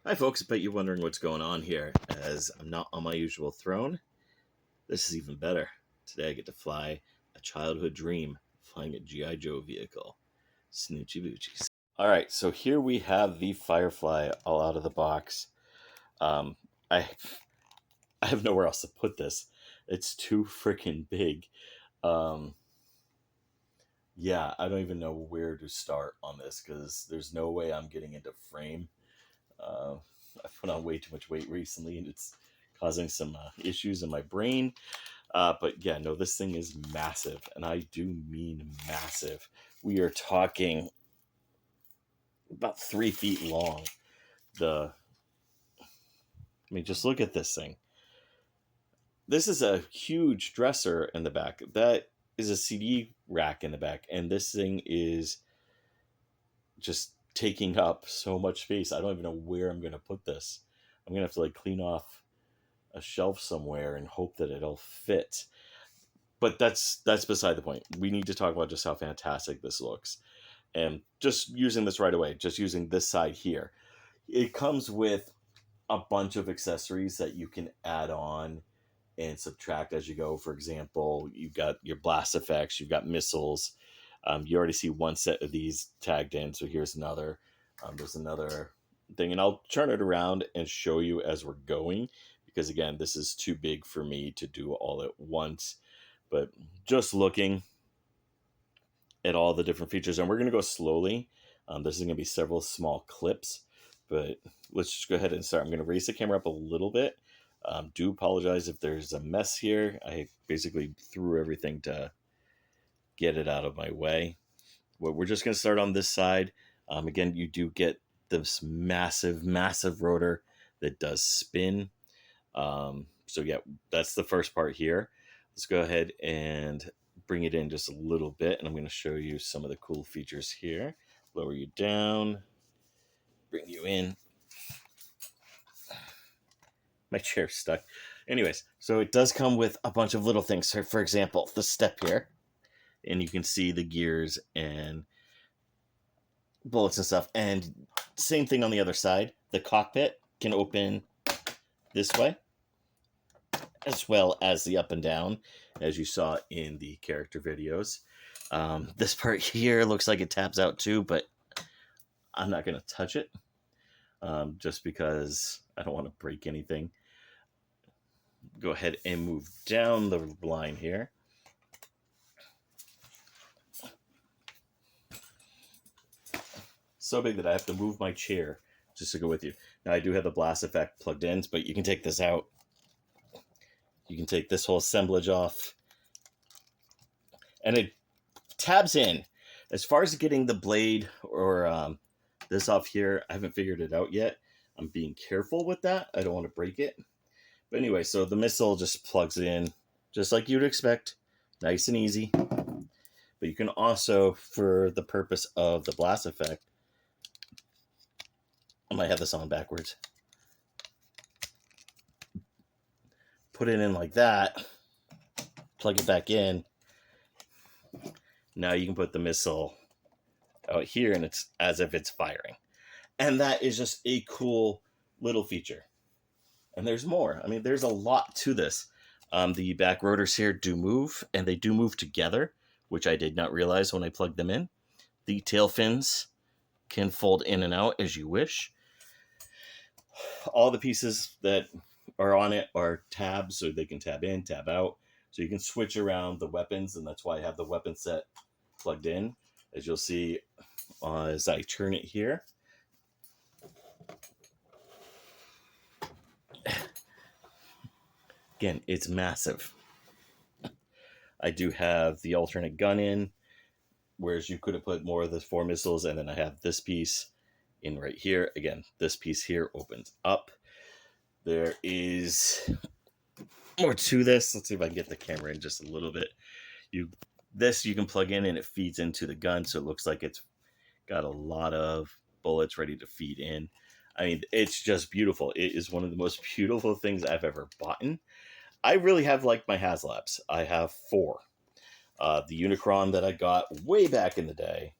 Hi folks, I bet you're wondering what's going on here, as I'm not on my usual throne. This is even better. Today I get to fly a childhood dream, flying a G.I. Joe vehicle. Snoochie boochies. Alright, so here we have the Firefly all out of the box. Um, I, I have nowhere else to put this. It's too freaking big. Um, yeah, I don't even know where to start on this, because there's no way I'm getting into frame. Uh, I put on way too much weight recently, and it's causing some issues in my brain. But yeah, no, this thing is massive, and I do mean massive. We are talking about 3 feet long. Just look at this thing. This is a huge dresser in the back. That is a CD rack in the back, and this thing is just taking up so much space. I don't even know where I'm going to put this. I'm going to have to like clean off a shelf somewhere and hope that it'll fit. But that's beside the point. We need to talk about just how fantastic this looks. And just using this right away, just using this side here, it comes with a bunch of accessories that you can add on and subtract as you go. For example, you've got your blast effects, you've got missiles. You already see one set of these tagged in, so here's another. There's another thing, and I'll turn it around and show you as we're going, because again, this is too big for me to do all at once. But just looking at all the different features, and we're going to go slowly. This is going to be several small clips, but let's just go ahead and start. I'm going to raise the camera up a little bit. Do apologize if there's a mess here. I basically threw everything to get it out of my way. Well, we're just going to start on this side. Again, you do get this massive rotor that does spin. So yeah, that's the first part here. Let's go ahead and bring it in just a little bit, and I'm going to show you some of the cool features here. Lower you down, bring you in. My chair's stuck. Anyways, so it does come with a bunch of little things. So for example, the step here, and you can see the gears and bullets and stuff. And same thing on the other side. The cockpit can open this way, as well as the up and down, as you saw in the character videos. This part here looks like it taps out too, but I'm not going to touch it, just because I don't want to break anything. Go ahead and move down the line here. So big that I have to move my chair just to go with you. Now I do have the blast effect plugged in, but you can take this out. You can take this whole assemblage off, and it tabs in. As far as getting the blade or this off here, I haven't figured it out yet. I'm being careful with that. I don't want to break it. But anyway, so the missile just plugs in just like you'd expect. Nice and easy. But you can also, for the purpose of the blast effect, I might have this on backwards. Put it in like that. Plug it back in. Now you can put the missile out here, and it's as if it's firing. And that is just a cool little feature. And there's more. I mean, there's a lot to this. The back rotors here do move, and they do move together, which I did not realize when I plugged them in. The tail fins can fold in and out as you wish. All the pieces that are on it are tabs, so they can tab in, tab out. So you can switch around the weapons, and that's why I have the weapon set plugged in. As you'll see as I turn it here. Again, it's massive. I do have the alternate gun in, whereas you could have put more of the 4 missiles, and then I have this piece in right here. Again, this piece here opens up. There is more to this. Let's see if I can get the camera in just a little bit. This you can plug in, and it feeds into the gun, so it looks like it's got a lot of bullets ready to feed in. I mean, it's just beautiful. It is one of the most beautiful things I've ever bought. I really have liked my Haslabs. I have 4. The Unicron that I got way back in the day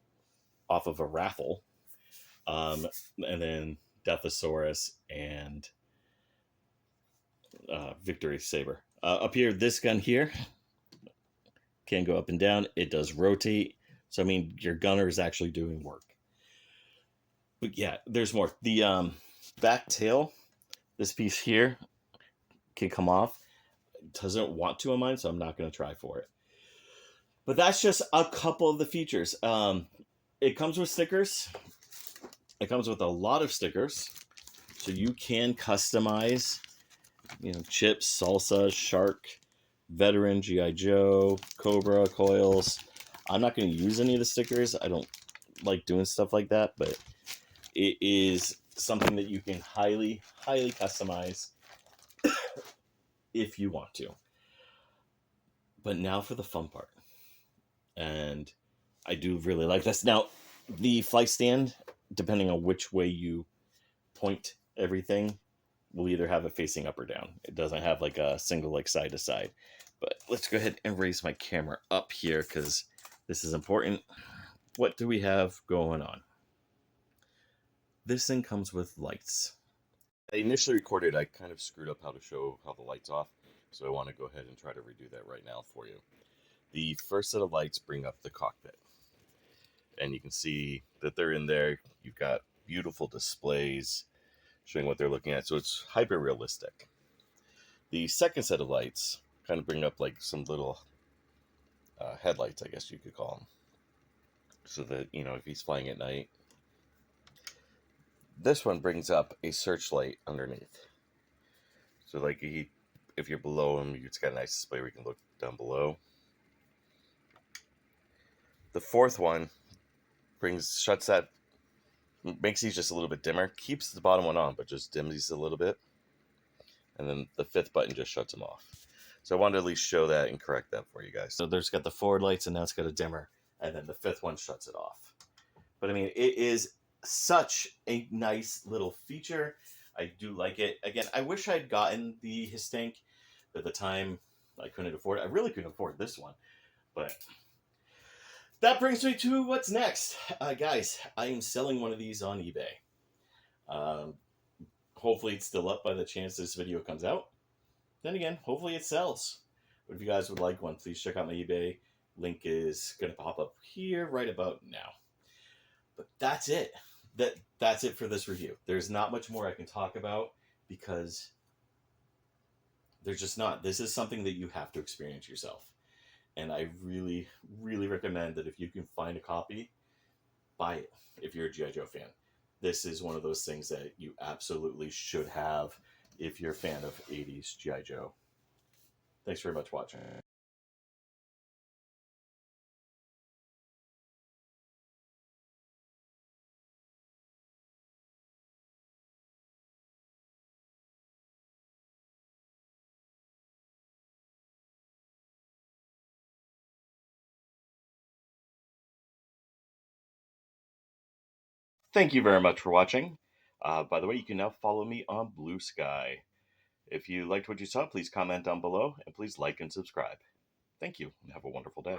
off of a raffle. And then Deathosaurus, and Victory Saber. Up here, this gun here can go up and down. It does rotate. So, I mean, your gunner is actually doing work. But yeah, there's more. The back tail, this piece here, can come off. It doesn't want to on mine, so I'm not going to try for it. But that's just a couple of the features. It comes with stickers. It comes with a lot of stickers. So you can customize, Chips, Salsa, Shark, Veteran, G.I. Joe, Cobra, Coils. I'm not going to use any of the stickers. I don't like doing stuff like that, but it is something that you can highly, highly customize if you want to. But now for the fun part. And I do really like this. Now, the flight stand, depending on which way you point everything, will either have it facing up or down. It doesn't have like a single like side to side. But let's go ahead and raise my camera up here because this is important. What do we have going on? This thing comes with lights. I initially recorded, I kind of screwed up how to show how the lights off. So I want to go ahead and try to redo that right now for you. The first set of lights bring up the cockpit. And you can see that they're in there. You've got beautiful displays showing what they're looking at. So it's hyper realistic. The second set of lights kind of bring up like some little headlights, I guess you could call them. So that, if he's flying at night. This one brings up a searchlight underneath. So like if you're below him, it's got a nice display where you can look down below. The fourth one shuts that, makes these just a little bit dimmer, keeps the bottom one on, but just dims these a little bit. And then the fifth button just shuts them off. So I wanted to at least show that and correct that for you guys. So there's got the forward lights, and now it's got a dimmer, and then the fifth one shuts it off. But I mean, it is such a nice little feature. I do like it. Again, I wish I'd gotten the Histank, but at the time I couldn't afford it. I really couldn't afford this one. But that brings me to what's next. Guys, I am selling one of these on eBay. Hopefully it's still up by the chance this video comes out. Then again, hopefully it sells. But if you guys would like one, please check out my eBay. Link is going to pop up here right about now. But that's it. That's it for this review. There's not much more I can talk about because there's just not. This is something that you have to experience yourself. And I really, really recommend that if you can find a copy, buy it if you're a G.I. Joe fan. This is one of those things that you absolutely should have if you're a fan of 80s G.I. Joe. Thanks very much for watching. Thank you very much for watching. By the way, you can now follow me on Bluesky. If you liked what you saw, please comment down below, and please like and subscribe. Thank you, and have a wonderful day.